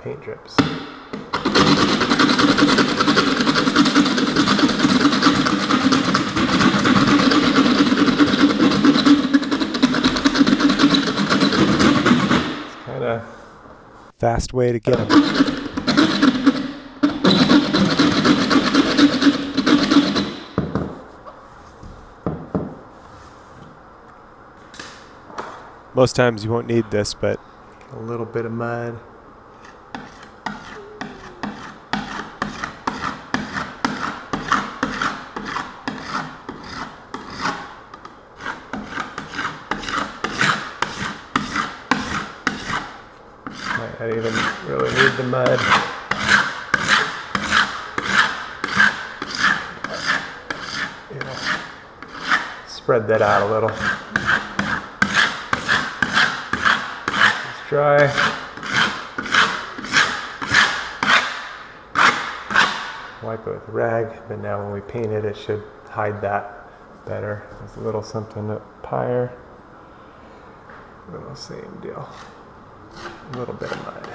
paint drips. It's kind of fast way to get them. Most times you won't need this, but a little bit of mud. Might not even really need the mud. Spread that out a little. It's dry. Wipe it with a rag, but now when we paint it, it should hide that better. There's a little something up higher. Little same deal. A little bit of mud.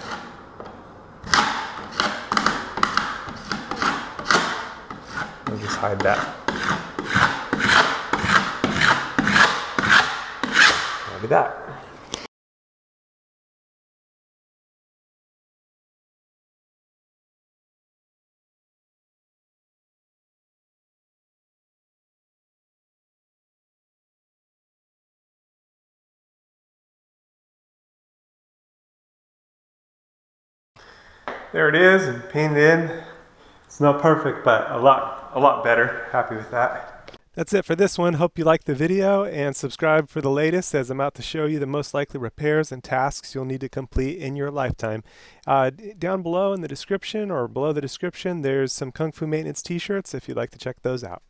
We'll just hide that. Look at that. There it is, and painted in. It's not perfect, but a lot better. Happy with that. That's it for this one. Hope you liked the video, and subscribe for the latest, as I'm about to show you the most likely repairs and tasks you'll need to complete in your lifetime. Down below in the description, or below the description, there's some Kung Fu Maintenance t-shirts if you'd like to check those out.